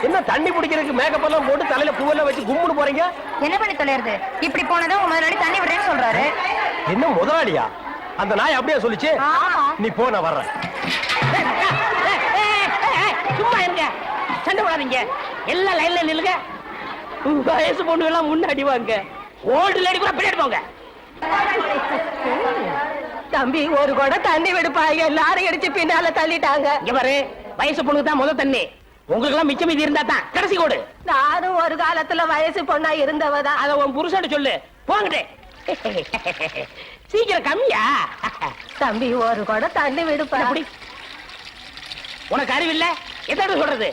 என்ன தண்ணி பிடிக்கிறதுக்கு மேக்கப் எல்லாம் போட்டு தலையில பூவெல்லாம் வச்சு கும்முன்னு போறீங்க? என்ன பண்ணி தொலைறது? இப்படி போனதும் உங்க முதலாளி தண்ணி விடுறேன்னு சொல்றாரு. என்ன முதலாளியா? அந்த நாய் அப்படியே சொல்லிச்சு. நீ போ, நான் வர்றேன். சும்மா இருங்க, சண்டை போடாதீங்க. எல்லாம் லைன்ல நில்லுங்க. வயசு பொண்ணு எல்லாம் முன்னாடி வாங்க, ஓல்டு லேடி கூட பின்னாடி போங்க. தம்பி ஒரு கூட தண்ணி விடுப்பா, எல்லாரும் அடிச்சு பின்னால தள்ளிட்டாங்க. இங்க பாரு, வயசு பொண்ணுக்கு தான் முதல் தண்ணி, உங்களுக்கு எல்லாம் மிச்சம் மீதி இருந்தா தான் கடைசி கோடு. நானும் ஒரு காலத்துல வயசு பொண்ணா இருந்தவதான். அத உன் புருஷன் சொல்லு. போங்கட்டே. சீக்கிரம் கம்மியா? தம்பி ஒரு கூட தண்ணி விடுப்பா. உனக்கு அறிவில்ல? எத்தனை சொல்றது?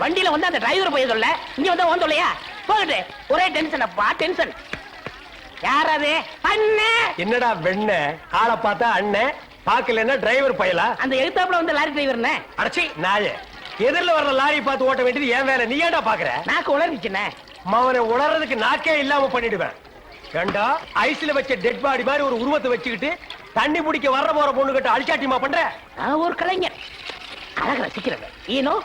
வண்டியில வந்து அந்த டிரைவர் போய் சொல்ல, இங்க வந்து ஓன் சொல்லையா? போகட்டு. ஒரே டென்ஷன் அப்பா, டென்ஷன். யாராவது? அண்ணன். என்னடா வெண்ண ஆளை பார்த்தா அண்ணன், பாக்கலன்னா டிரைவர் பயலா? அந்த எழுத்தாப்புல வந்து லாரி டிரைவர். அடச்சி நாயே, எதிரில வர்ற லாரி பார்த்து ஓட்ட வேண்டியது ஏன் வேலை? நீ ஏன்டா பாக்குற? நாக்கு உளறிச்சுனே. அவனை உளறதுக்கு நாக்கே இல்லாம பண்ணிடுவேன். ஏண்டா ஐஸ்ல வச்ச டெட் பாடி மாதிரி ஒரு உருவத்தை வச்சுக்கிட்டு தண்ணி பிடிக்க வர்ற போற பொண்ணு கிட்ட அழிச்சாட்டியமா பண்ற? நான் ஒரு கலைஞர், அழக ரசிக்கிறவன். ஈனோ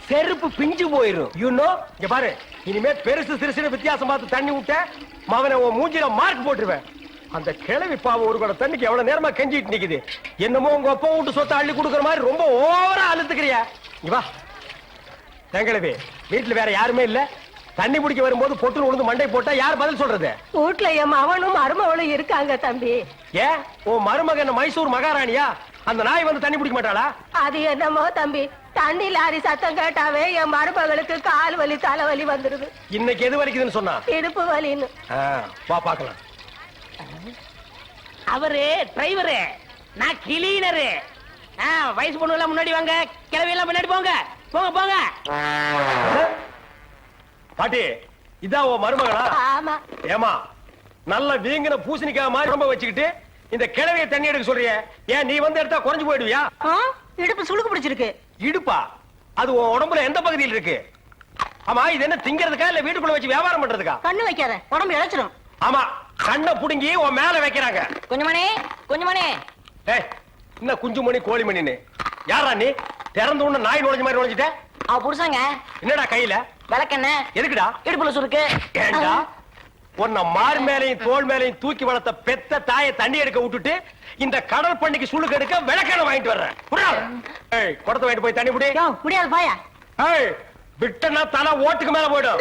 செருப்பு பிஞ்சு போயிரும். யூனோ, இங்க பாரு, இனிமே பெருசு சிறுசுன்னு வித்தியாசம் பார்த்து தண்ணி விட்ட மவனை உன் மூஞ்சில மார்க் போட்டுருவேன். அந்த கிழவி பாவம் ஒரு கூட தண்ணிக்கு எவ்வளவு நேரமா கெஞ்சிட்டு நிக்குது. என்னமோ உங்க அப்பா விட்டு சொத்தை அள்ளி கொடுக்குற மாதிரி ரொம்ப ஓவரா அழுத்துக்கிறியா? இங்க வா. தங்கிழவி, வீட்டுல வேற யாருமே இல்ல, தண்ணி பிடிக்க வரும்போது பொட்டு உழுந்து மண்டை போட்டா யார் பதில் சொல்றது? வீட்டுல என் மகனும் மருமகளும் இருக்காங்க தம்பி. ஏன் உன் மருமகன் மைசூர் மகாராணியா? அந்த நாய் வந்து தண்ணி பிடிக்க மாட்டாளா? அது என்னமோ தம்பி, தண்ணி லாரி சத்தம் கேட்டாவே என் மருமகளுக்கு கால் வலி தலைவலி வந்துருது. இன்னைக்கு எது வரைக்குதுன்னு சொன்னா? இடுப்பு வலின்னு. வா பாக்கலாம். அவரு டிரைவரு, நான் கிளீனரு. வயசு பொண்ணு எல்லாம் முன்னாடி வாங்க, கிளவி எல்லாம் முன்னாடி போங்க. போங்க போங்க. பாட்டி, இதான் உன் மருமகளா? ஆமா. ஏமா, நல்ல வீங்கின பூசணிக்காய் மாதிரி ரொம்ப வச்சுக்கிட்டு இந்த கிழவிய தண்ணி எடுக்க சொல்றிய? ஏன் நீ வந்து எடுத்தா குறைஞ்சு போயிடுவியா? இடுப்பு சுளுக்கு பிடிச்சிருக்கு. இடுப்பா? அது உன் உடம்புல எந்த பகுதியில் இருக்கு? ஆமா, இது என்ன திங்கிறதுக்கா இல்ல வீட்டுக்குள்ள வச்சு வியாபாரம் பண்றதுக்கா? கண்ணு வைக்காத, உடம்பு இழைச்சிடும். ஆமா, கண்ணை புடுங்கி உன் மேல வைக்கிறாங்க. கொஞ்சமணி, கொஞ்சமணி. ஏய், என்ன குஞ்சுமணி கோழிமணின்னு? யாரா நீ? திறந்து உடனே நாய் நுழைஞ்ச மாதிரி நுழைஞ்சிட்ட? அவ புருஷங்க. என்னடா கையில? விளக்கெண்ண. எதுக்குடா? இடுப்புல சுருக்கு. ஏண்டா உன்னை மார் மேலையும் தோல் மேலையும் தூக்கி வளர்த்த பெத்த தாயை தண்ணி எடுக்க விட்டுட்டு இந்த கடல் பண்ணிக்கு சுளுக்கு எடுக்க விளக்கெண்ண வாங்கிட்டு வர்றேன். குடத்தை வாங்கிட்டு போய் தண்ணி புடி. முடியாது பாயா. விட்டனா தலை ஓட்டுக்கு மேல போயிடும்.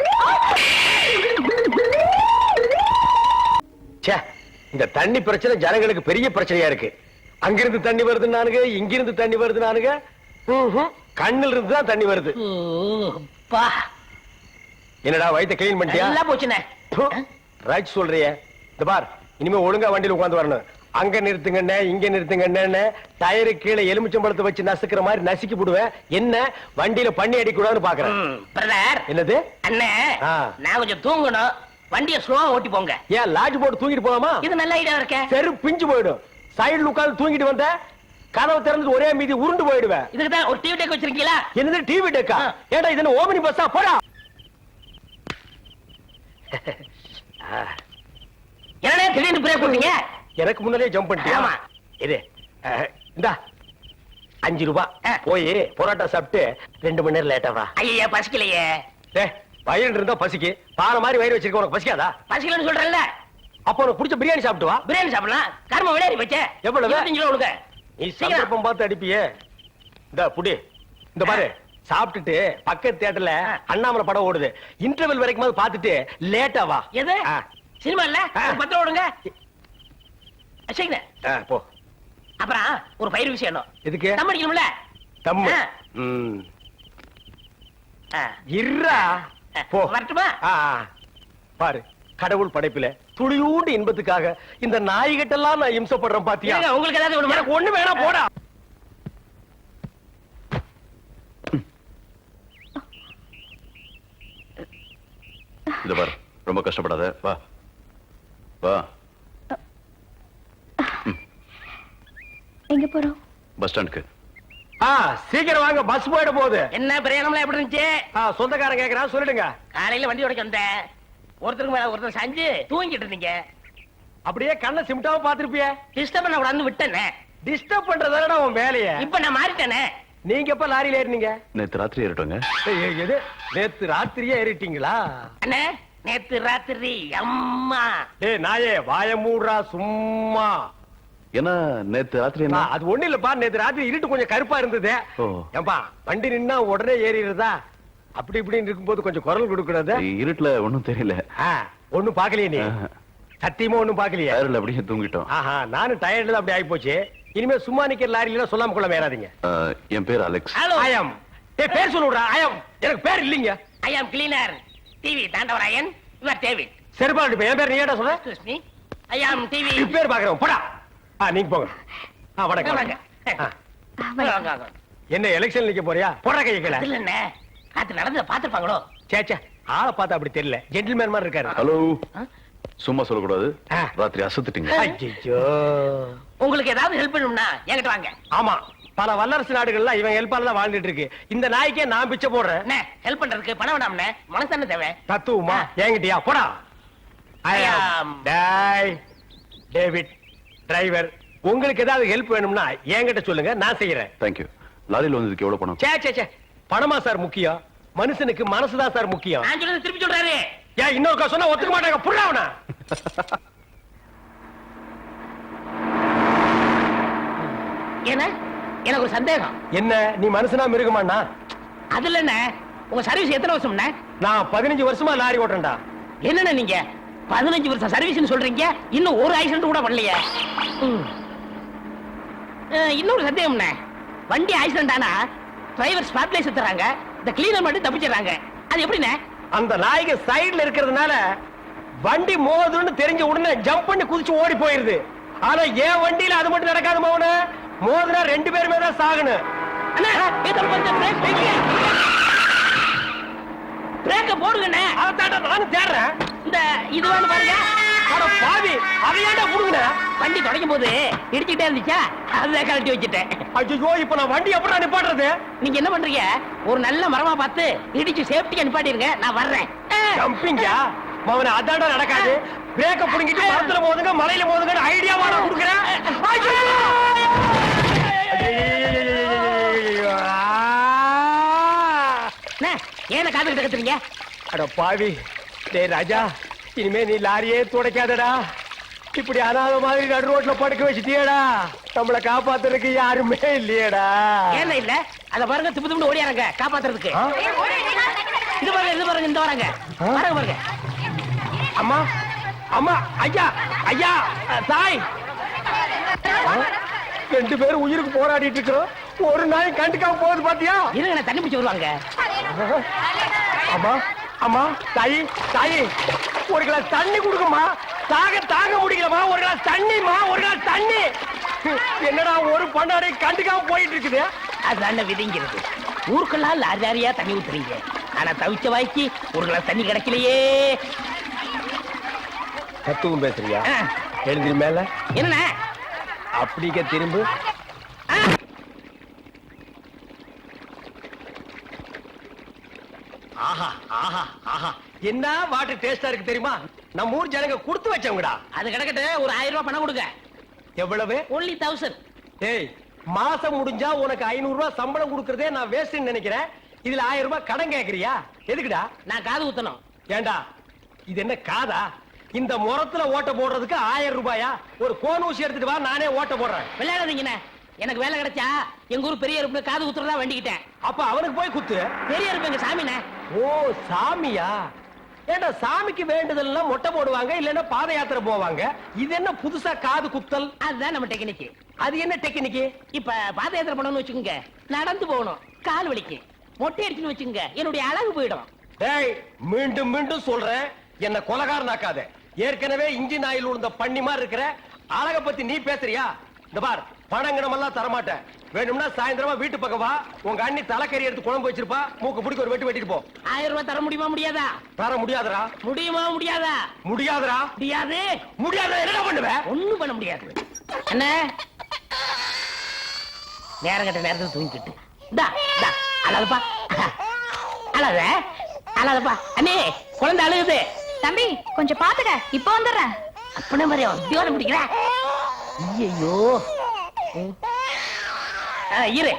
இந்த தண்ணி பிரச்சனை ஜனங்களுக்கு பெரிய பிரச்சனையா இருக்கு. அங்கிருந்து தண்ணி வருது நானுங்க, இங்கிருந்து தண்ணி வருது நானுங்க. கண்ணில் இருந்து தான் தண்ணி வருது. என்னடா வயித்தை கிளீன் பண்ணிட்டியா? எல்லாம் போச்சுனே. ரைட் சொல்றிய. இந்த பார், இனிமே ஒழுங்கா வண்டியில உட்கார்ந்து வரணும். அங்க நிறுத்துங்கண்ணே, இங்க நிறுத்துங்கண்ணே, டயரு கீழே எலுமிச்சம்பழத்தை வச்சு நசுக்கிற மாதிரி நசுக்கி போடுவேன். என்ன வண்டியில பண்ணி அடிக்க கூடாதுன்னு பாக்குறேன். பிரதர், என்னது அண்ணே? நான் கொஞ்சம் தூங்கணும், வண்டியை ஸ்லோவா ஓட்டி போங்க. ஏன் லாட்ஜ் போட்டு தூங்கிட்டு போலாமா? இது நல்ல ஐடியா இருக்கே. செரு பிஞ்சு போயிடும். சைடுல உட்கார்ந்து தூங்கிட்டு வந்த கதவு திறந்து ஒரே மீதி உருண்டு போயிடுவேன். இதுக்கு தான் ஒரு டிவி டெக் வச்சிருக்கீங்களா? என்னது டிவி டெக்கா? ஏடா இது ஓமினி பஸ்ஸா? போடா. என்னடா திடீர்னு பிரேக் போட்டீங்க? எனக்கு முன்னாடியே ஜம்ப் பண்ணிட்டியா? ஆமா. இது இந்தா 5 ரூபாய். போய் பரோட்டா சாப்பிட்டு 2 மணி நேரம் லேட்டா வா. ஐயா பசிக்கலையே. வயிறு இருந்தா பசிக்கு. பாறை மாதிரி வயிறு வச்சிருக்க, உனக்கு பசிக்காதா? பசிக்கலன்னு சொல்றேன்ல. அப்ப உனக்கு பிடிச்ச பிரியாணி சாப்பிட்டு வா. பிரியாணி சாப்பிடலாம். கர்ம விளையாடி வச்சே. எவ்வளவு? 25 ரூபா கொடுங்க. நீ சந்தர்ப்பம் பார்த்து அடிப்பியே. இந்த புடி. இந்த பாரு, சாப்பிட்டுட்டு பக்கத்து தியேட்டர்ல அண்ணாமலை படம் ஓடுது. இன்டர்வல் வரைக்கும் பாத்துட்டு லேட்டா வா. எது சினிமா இல்ல? 10 ரூபா கொடுங்க. போ. அப்புறம் ஒரு பயிர் விஷயம். எதுக்கு? தம் அடிக்கணும்ல. தம். இருடா. போ. வரட்டுமா? பாரு, கடவுள் படைப்பில துளியூண்டு இன்பத்துக்காக இந்த நாய்கிட்டெல்லாம் நான் இம்சப்படுறேன் பாத்தியா? உங்களுக்கு ஏதாவது ஒண்ணு வேணா போடா. இது பாரு, ரொம்ப கஷ்டப்படாத. வா வா. எங்க போறோம்? பஸ் ஸ்டாண்டுக்கு. சீக்கிரம் வாங்க, பஸ் போயிட போகுது. என்ன பிரயாணம்லாம் எப்படி இருந்துச்சு? சொந்தக்காரன் கேக்குறான், சொல்லிடுங்க. காலையில வண்டி உடைக்க வந்தேன். ஒருத்தருக்கு மேல ஒருத்தர் சாஞ்சு தூங்கிட்டு இருந்தீங்க. அப்படியே கண்ணை சிமிட்டாம பாத்துருப்பிய. டிஸ்டர்ப் பண்ண கூடாதுன்னு விட்டேனே. டிஸ்டர்ப் பண்றதானடா உன் வேலைய. இப்ப நான் மாறிட்டேனே. நீங்க எப்ப லாரியில ஏறினீங்க? நேத்து ராத்திரி ஏறிட்டோங்க. எது, நேத்து ராத்திரியே ஏறிட்டீங்களா? அண்ணே, நேத்து ராத்திரி அம்மா. நாயே வாய மூடுறா சும்மா. ஏன்னா நேத்து ராத்திரி என்ன? அது ஒண்ணு இல்லப்பா, நேத்து ராத்திரி இருட்டு கொஞ்சம் கருப்பா இருந்தது. ஓ. ஏம்பா வண்டி நின்னா உடனே ஏறிடுறதா? அப்படி இப்படின்னு இருக்கும்போது கொஞ்சம் குரல் கொடுக்கறது. இருட்டுல ஒண்ணும் தெரியல. ஒண்ணும் பாக்கலையே நீ? சத்தியமா ஒண்ணும் பாக்கலையா? அப்படியே தூங்கிட்டோம். நானும் டயர்ட்ல அப்படி ஆகி போச்சு. இனிமே சும்மா நிக்கிற லாரியில சொல்லாம கொள்ள மேறாதீங்க. என் பேர் அலெக்ஸ். ஹலோ. ஐயம். பேர் சொல்லுடா. ஐயம். எனக்கு பேர் இல்லீங்க. I am cleaner. TV Thandavarayan. Your David. சரிப்பா, இப்ப என் பேர் நீ ஏடா சொல்ற? Excuse me. I am TV. பேர் பாக்குறோம் போடா. நீங்க போங்க. வணக்கம். வாங்க. வாங்க. என்ன எலெக்ஷன் நிக்க போறியா? போடா கைய கீழ. இல்ல என்ன காத்து நடந்து பாத்துப்பாங்களோ? சேச்சே, ஆளை பார்த்தா அப்படி தெரியல. ஜென்டில்மேன் மாதிரி இருக்காரு. ஹலோ. சும்மா சொல்லக்கூடாது. ராத்திரி அசத்துட்டீங்க. ஐயோ. உங்களுக்கு ஏதாவது ஹெல்ப் பண்ணணும்னா என்கிட்ட வாங்க. ஆமா, பல வல்லரசு நாடுகள்ல இவன் ஹெல்ப்பால தான் வாழ்ந்துட்டு இருக்கு. இந்த நாய்க்கே நான் பிச்சை போடுறேன். என்ன ஹெல்ப் பண்றதுக்கு பணம் வேணாம்னே, மனசு தேவை. தத்துவமா என்கிட்டயா? போடா. David driver. உங்களுக்கு ஏதாவது ஹெல்ப் வேணும்னா என்கிட்ட சொல்லுங்க, நான் செய்யறேன். தேங்க்யூ. லாரியில் வந்ததுக்கு எவ்வளவு பணம்? சே பணமா சார் முக்கியம்? மனுஷனுக்கு மனசுதான் சார் முக்கியம். நான் சொல்றது திருப்பி சொல்றாரு. ஏன் இன்னொருக்கா சொன்னா ஒத்துக்க மாட்டாங்க. புரியவனா? என்ன எனக்கு ஒரு சந்தேகம். என்ன, நீ மனுஷனா மிருகமாண்ணா? அதுல என்ன, உங்க சர்வீஸ் எத்தனை வருஷம்னா? நான் 15 வருஷமா லாரி ஓட்டுறேன்டா. என்னண்ணே நீங்க 15 வருஷம் சர்வீஸ்னு சொல்றீங்க, இன்னும் ஒரு ஆக்சிடென்ட் கூட பண்ணலையே. இன்னொரு சந்தேகம்ண்ணே, வண்டி ஆக்சிடென்ட் ஆனா டிரைவர் ஸ்பாட்ல செத்துறாங்க, இந்த கிளீனர் மட்டும் தப்பிச்சிடறாங்க. அது எப்படிண்ணே? அந்த நாய்க்கு சைடுல இருக்கிறதுனால வண்டி மோதுன்னு தெரிஞ்ச உடனே ஜம்ப் பண்ணி குதிச்சு ஓடி போயிருது. ஆனா என் வண்டியில அது மட்டும் நடக்காது மோன. மோதுனா 2 பேருமே தான் சாகணும். பிரேக்க போடுங்கண்ணே. அதான்டா நானும் தேடுறேன். இந்த இது வேணும் பாருங்க. அட பாவி, அதையாண்டா புடுங்கன? வண்டி தொடங்கும் போது இடிச்சிட்டே இருந்துச்சா, அதுல கழட்டி வச்சுட்டேன். ஐயோ, இப்ப நான் வண்டி எப்படி நிப்பாட்டுறது? நீங்க என்ன பண்றீங்க, ஒரு நல்ல மரமா பார்த்து இடிச்சு சேஃப்டியா நிப்பாட்டிருங்க, நான் வர்றேன். ஜம்பிங்கா மவன? அதான்டா நடக்காது. பிரேக்க புடுங்கிட்டு மரத்துல மோதுங்க, மலையில மோதுங்க ஐடியா வாடா குடுக்குறேன். ஏன காத்துக்கிட்டு கத்துறீங்க? அட பாவி, டேய் ராஜா, இனிமே நீ லாரியே துடைக்காதடா. இப்படி அனாத மாதிரி நடு ரோட்ல படுக்க வச்சுட்டியடா. நம்மளை காப்பாத்துறதுக்கு யாருமே இல்லையடா. ஏன் இல்ல, அத பாருங்க, திப்பு திப்பு ஓடியாங்க காப்பாத்துறதுக்கு. இது பாருங்க, இது பாருங்க, இந்த வராங்க பாருங்க பாருங்க. அம்மா அம்மா, ஐயா ஐயா, தாய். 2 பேரும் உயிருக்கு போராடிட்டு இருக்கிறோம். ஒரு நாய் கண்டுக்காம போகுது பாத்தியா? இருங்க, தண்ணி பிடிச்சு வருவாங்க. அம்மா அம்மா, தாயி தாயி, ஒரு கிளாஸ் தண்ணி கொடுக்குமா? தாங்க முடியலமா? ஒரு கிளாஸ் தண்ணிமா, ஒரு கிளாஸ் தண்ணி. என்னடா ஒரு பண்ணாடை கண்டுக்காம போயிட்டு இருக்குது? அதுதான் விதிங்கிறது. ஊருக்கெல்லாம் லாரி லாரியா தண்ணி ஊத்துறீங்க, ஆனா தவிச்ச வாய்க்கு ஒரு கிளாஸ் தண்ணி கிடைக்கலையே. தத்துவம் பேசுறியா? எழுந்திரி மேல. என்ன அப்படிக்க திரும்ப. ஆஹா ஆஹா ஆஹா, என்ன வாட்டர் டேஸ்டா இருக்கு தெரியுமா? நம்ம ஊர் ஜனங்க கொடுத்து வச்சவங்கடா. அது கிடக்கட்டு, ஒரு 1000 ரூபாய் பணம் கொடுங்க. எவ்வளவு? only 1000. ஏய், மாசம் முடிஞ்சா உனக்கு 500 ரூபாய் சம்பளம் கொடுக்கறதே நான் வேஸ்ட்னு நினைக்கிறேன். இதுல 1000 ரூபாய் கடன் கேக்குறியா? எதுக்குடா? நான் காது ஊத்தணும். ஏண்டா, இது என்ன காதா? இந்த முறத்துல ஓட்ட போடுறதுக்கு 1000 ரூபாயா? ஒரு கோன் ஊசி எடுத்துட்டு வா, நானே ஓட்ட போடுறேன். விளையாடாதீங்கண்ணே, எனக்கு வேலை கிடைச்சா எங்க ஊர் பெரிய அருப்பு காது குத்துறதா வேண்டிக்கிட்டேன். அப்ப அவனுக்கு போய் குத்து. பெரிய அருப்பு எங்க சாமிண்ணே. ஓ சாமியா? ஏண்டா, சாமிக்கு வேண்டுதல்னா மொட்டை போடுவாங்க, இல்லன்னா பாத யாத்திரை போவாங்க. இது என்ன புதுசா காது குத்தல்? அதுதான் நம்ம டெக்னிக். அது என்ன டெக்னிக்? இப்ப பாத யாத்திரை பண்ணணும்னு வச்சுக்கோங்க, நடந்து போகணும், கால் வலிக்கு. மொட்டை அடிச்சுன்னு வச்சுக்கோங்க, என்னுடைய அழகு போயிடும். டேய், மீண்டும் மீண்டும் சொல்றேன், என்ன கொலகாரனாக்காத. ஏற்கனவே இன்ஜின் ஆயில் உள்ள பண்ணி மாதிரி இருக்கிற அழக பத்தி நீ பேசுறியா? இந்த பார், பணங்கணம் எல்லாம் தரமாட்டேன். வேணும்னா சாயந்தரமா வீட்டு பக்கம் வா, உங்க அண்ணி தலைக்கறி எடுத்து குழம்பு வச்சிருப்பா, மூக்கு பிடிக்க ஒரு வெட்டு வெட்டிட்டு போ. 1000 ரூபாய் தர முடியுமா முடியாதா? தர முடியாதுடா. முடியுமா முடியாதா? முடியாதுடா. முடியாது. முடியாத என்ன பண்ணுவ? ஒண்ணும் பண்ண முடியாது. என்ன நேரம் கட்ட நேரத்துல தூங்கிக்கிட்டு இந்தா இந்தா அழாதப்பா அழாத அழாதப்பா அண்ணே குழந்தை அழுகுது. தம்பி கொஞ்சம் பாத்துக்க இப்ப வந்துடுறேன். அப்பன மாதிரி உத்தியோகம் பிடிக்கிற ஐயோ இரு.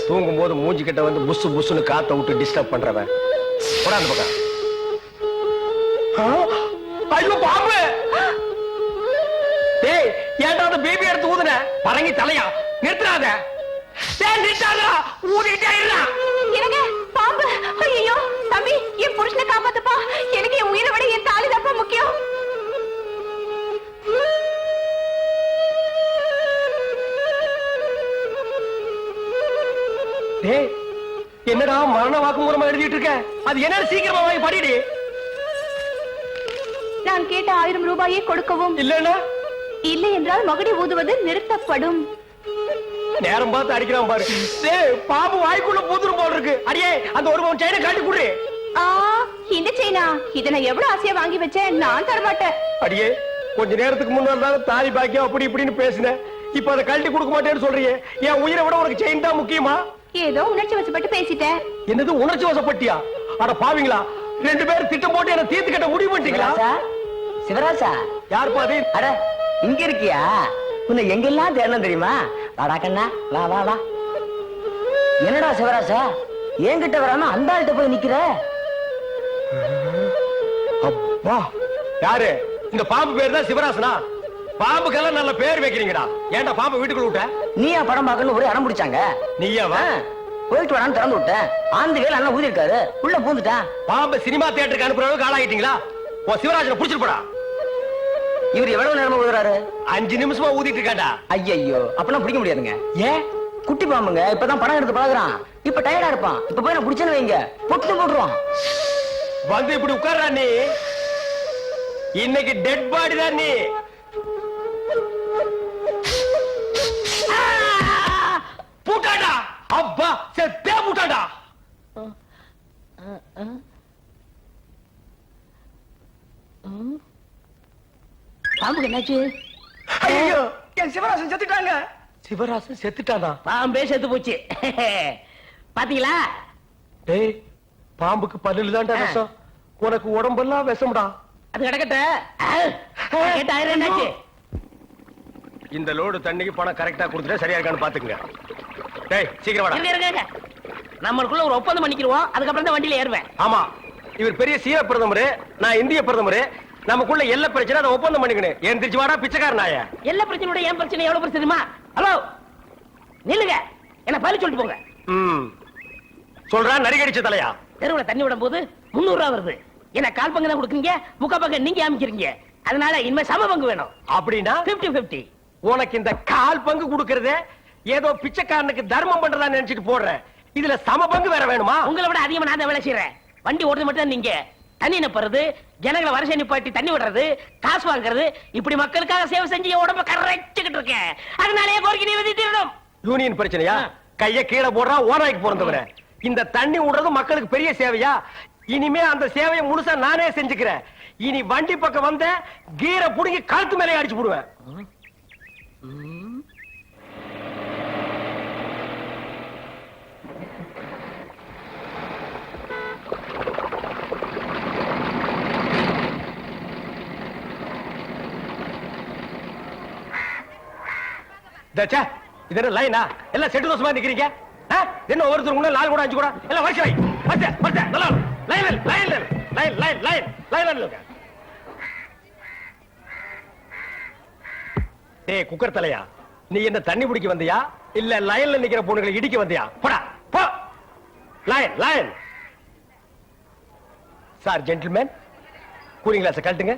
தூங்கும் போது மூஞ்சி கிட்ட வந்து புசு புசுன்னு காத்த விட்டு டிஸ்டர்ப் பண்றவன் போடா அந்த பக்கம். ஐயோ பாம்பு! டேய் ஏன்டா அந்த பேபி எடுத்து ஊதுன? பரங்கி தலையா நிறுத்தாத. டேய் நிறுத்தாதடா, ஊதிட்டே இருடா. எனக்கு பாம்பு! ஐயோ தம்பி என் புருஷனை காப்பாத்துப்பா. எனக்கு என் உயிரை விட என் தாலி தான் முக்கியம். டேய் என்னடா மரண வாக்குமூலமா எழுதிட்டு இருக்க? அது என்ன சீக்கிரமா வாங்கி படிடி. நான் கேட்ட 1000 ரூபாயை கொடுக்கவும். இல்லன்னா இல்லை என்றால் மகுடி ஊதுவது நிறுத்தப்படும். நேரம் பார்த்து அடிக்கிறான் பாரு. டேய் பாம்பு வாய்க்குள்ள பூதுரும் போல இருக்கு. அடியே அந்த ஒரு பவுன் செயினை காட்டி குடுறே. இந்த செயினா? இத நான் எவ்வளவு ஆசையா வாங்கி வச்சேன். நான் தர மாட்டேன். அடியே கொஞ்ச நேரத்துக்கு முன்னாடி தாலி பாக்கியம் அப்படி இப்படின்னு பேசினேன். இப்ப அதை கழட்டி கொடுக்க மாட்டேன்னு சொல்றியே. என் உயிரை விட உனக்கு செயின் தான் முக்கியமா? ஏதோ உணர்ச்சி வசப்பட்டு பேசிட்டேன். என்னது உணர்ச்சி வசப்பட்டியா? அட பாவீங்களா, 2 பேரும் திட்டம் போட்டு என்ன தீர்த்து கட்ட முடிவு பண்ணிட்டீங்களா? சிவராசா யார் பாதி? அட இங்க இருக்கியா? உன்னை எங்கெல்லாம் தேடணும் தெரியுமா? வாடா கண்ணா வா வா வா. என்னடா சிவராசா என்கிட்ட வராம அந்த ஆள்கிட்ட போய் நிக்கிற? அப்பா யாரு? இந்த பாம்பு பேர் தான் சிவராசனா? பாம்புக்கெல்லாம் நல்ல பேர் வைக்கிறீங்கடா. ஏன்டா பாம்பு வீட்டுக்குள்ள விட்ட? நீயா படம் பார்க்கணும் ஒரே அடம் பிடிச்சாங்க. நீயாவா? போயிட்டு வரான்னு திறந்து விட்டேன். ஆந்து வேலை அண்ணன் ஊதி இருக்காரு, உள்ள பூந்துட்டான். பாம்பு சினிமா தியேட்டருக்கு அனுப்புற அளவுக்கு ஆளாகிட்டீங்களா? ஓ சிவராஜனை புடிச்சிட்டு போடா. இவர் எவ்வளவு நேரமா ஊதுறாரு? 5 நிமிஷமா ஊதிட்டு இருக்காண்டா. ஐயோ அப்பெல்லாம் பிடிக்க முடியாதுங்க. ஏன்? குட்டி பாம்புங்க இப்பதான் படம் எடுத்து பழகுறான். இப்ப டயர்டா இருப்பான். இப்ப போய் நான் பிடிச்சேன்னு வைங்க பொட்டு போட்டுருவான். வந்து இப்படி உட்கார்றா நீ. இன்னைக்கு டெட் பாடி தான் நீ. பூட்டாடா அப்பா செத்தே பூட்டாடா. பாம்புக்கு என்னாச்சு? ஐயோ என் சிவராசன் செத்துட்டாங்க. சிவராசன் செத்துட்டானா? பாம்பே செத்து போச்சு. பாத்தீங்களா? டேய் பாம்புக்கு பல்லுல தான்டா விஷம். உனக்கு உடம்பெல்லாம் விஷம்டா. அது கிடக்கட்ட கேட்டாயிரம் என்னாச்சு? இந்த லோடு தண்ணிக்கு பணம் கரெக்டா கொடுத்துட்டா சரியா இருக்கான்னு பாத்துக்கங்க. டேய் சீக்கிரம் வாடா. இருங்க நம்மளுக்குள்ள ஒரு ஒப்பந்தம் பண்ணிக்கிறோம். அதுக்கப்புறம் தான் வண்டியில ஏறுவேன். ஆமா இவர் பெரிய சீன பிரதமர், நான் இந்திய பிரதமர். நமக்குள்ள எல்லா பிரச்சனை அதை ஒப்பந்தம் பண்ணிக்கணும். ஏன் திருச்சி வாடா பிச்சைக்கார நாய. எல்லா பிரச்சனையோட ஏன் பிரச்சனை எவ்வளவு பிரச்சனை தெரியுமா? ஹலோ நில்லுங்க, என்ன பதில் சொல்லிட்டு போங்க. சொல்றா நரிகடிச்ச தலையா. தெருவுல தண்ணி விடும் போது 300 ரூபா வருது. என்ன கால் பங்கு தான் கொடுக்குறீங்க, முக்கா பங்கு நீங்க அமைக்கிறீங்க. அதனால இனிமே சம பங்கு வேணும். அப்படின்னா 50-50. உனக்கு இந்த கால் பங்கு கொடுக்கறதே ஏதோ பிச்சைக்காரனுக்கு தர்மம் பண்றதா நினைச்சிட்டு போடுறேன். இதுல சம பங்கு வேற வேணுமா? உங்களை விட அதிகமா நான் தான் வேலை செய்யறேன். வண்டி ஓடுறது மட்டும் தான் நீங்க. தண்ணி நிப்பறது, ஜனங்களை வருஷம் நிப்பாட்டி தண்ணி விடுறது, காசு வாங்குறது, இப்படி மக்களுக்காக சேவை செஞ்சு என் உடம்ப கரைச்சுக்கிட்டு இருக்கேன். அதனாலே கோரிக்கை நிவதித்திடணும். யூனியன் பிரச்சனையா? கைய கீழே போடுறா ஓனாய்க்கு பிறந்தவர. இந்த தண்ணி விடுறது மக்களுக்கு பெரிய சேவையா? இனிமே அந்த சேவையை முழுசா நானே செஞ்சுக்கிறேன். இனி வண்டி பக்கம் வந்த கீரை புடுங்கி கழுத்து மேலே அடிச்சு போடுவேன். இது என்ன லைனா? எல்லாம் செட்டு தோசமா நிக்கிறீங்க. என்ன ஒவ்வொருத்தர் கூட 4 கூட 5 கூட எல்லாம் வரிசை வை. வரிசை நல்லா line line line line line line line. டேய் குக்கர் தலையா, நீ என்ன தண்ணி பிடிக்க வந்தியா இல்ல லைன்ல நிக்கிற பொண்ணுகளை இடிக்க வந்தியா? போடா போ. Line line. Sir gentleman, cooling glass கழட்டுங்க.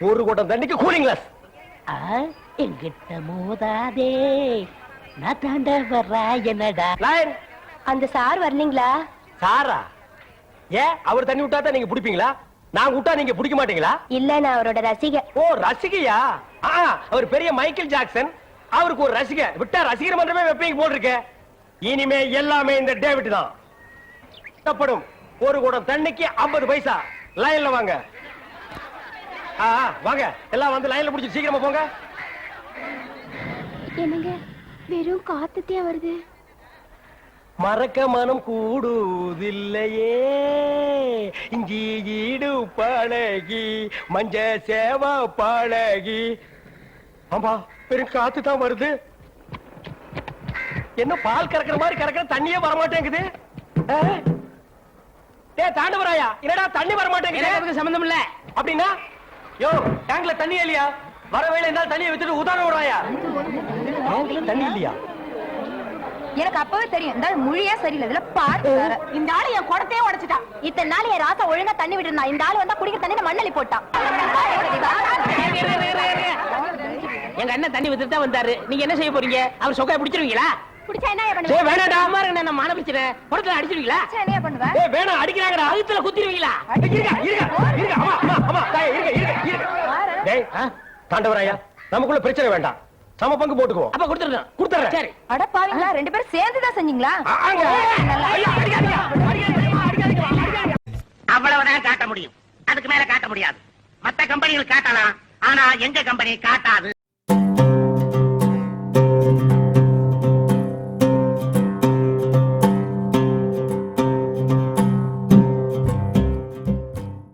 ஒரு குடம் தண்ணிக்கு கூலிங் கிளாஸ். எங்கிட்ட மோதாதே, நான் தாண்ட வர்றா என்னடா. லைன். அந்த சார் வரலீங்களா? சாரா? ஏன் அவர் தண்ணி விட்டா தான் நீங்க பிடிப்பீங்களா? நான் விட்டா நீங்க பிடிக்க மாட்டீங்களா? இல்ல நான் அவரோட ரசிகை. ஓ ரசிகையா? அவர் பெரிய மைக்கேல் ஜாக்சன். அவருக்கு ஒரு ரசிகர் விட்டா ரசிகர் மன்றமே வெப்பீங்க போட்டிருக்க. இனிமே எல்லாமே இந்த டேவிட் தான். கட்டப்படும் ஒரு குடம் தண்ணிக்கு 50 பைசா. லைன்ல வாங்க. வாங்க எல்லாம் வந்து லைன்ல புடிச்சு சீக்கிரமா போங்க. என்னங்க வெறும் காத்துட்டே வருது. மறக்க மனம் கூடுதில்லையே இஞ்சி ஈடு பழகி மஞ்ச சேவா பழகி. ஆமா பெரும் காத்து தான் வருது. என்ன பால் கறக்கிற மாதிரி கறக்கிற தண்ணியே வரமாட்டேங்குது. தாண்டவராயா என்னடா தண்ணி வரமாட்டேங்குது? சம்பந்தம் இல்ல அப்படின்னா யோ டேங்க்ல தண்ணி இல்லையா? வர வேலை இருந்தாலும் தண்ணியை வித்துட்டு உதாரணம் விடுறாயா? டேங்க்ல தண்ணி இல்லையா? எனக்கு அப்பவே தெரியும் இந்த ஆள் மொழியே சரியில்லை. இதுல பாத்து இந்த ஆளு என் குடத்தையே உடைச்சிட்டான். இத்தனை நாள் என் ராசா ஒழுங்கா தண்ணி விட்டுருந்தான். இந்த ஆளு வந்தா குடிக்கிற தண்ணி மண்ணலி போட்டான். எங்க அண்ணன் தண்ணி வித்துட்டு தான் வந்தாரு. நீங்க என்ன செய்ய போறீங்க? அவர் சொக்கைய பிடிச்சிருவீங்களா? குடிச்சா என்ன டேய் பண்ணுவ? வேணாடா. அம்மாருங்க நான் மான பிரச்சனை படத்துல அடிச்சிருவீங்களா? என்ன பண்ணுவ? டேய் வேணாம் அடிக்கறாங்கடா. அழுத்துல குத்திடுவீங்களா? இருங்க அம்மா அம்மா அம்மா இருங்க. டேய் தாண்டவராயா நமக்குள்ள பிரச்சனை வேண்டாம். சம பங்கு போட்டுக்குவோம். அப்ப கொடுத்துறேன். கொடுத்துறேன். சரி. அட பாவீங்களா ரெண்டு பேரும் சேர்ந்து தான் செஞ்சீங்களா? அவ்வளவுதான் காட்ட முடியும். அதுக்கு மேல காட்ட முடியாது. மத்த கம்பெனிகள் காட்டலாம். ஆனா எங்க கம்பெனி காட்டாது.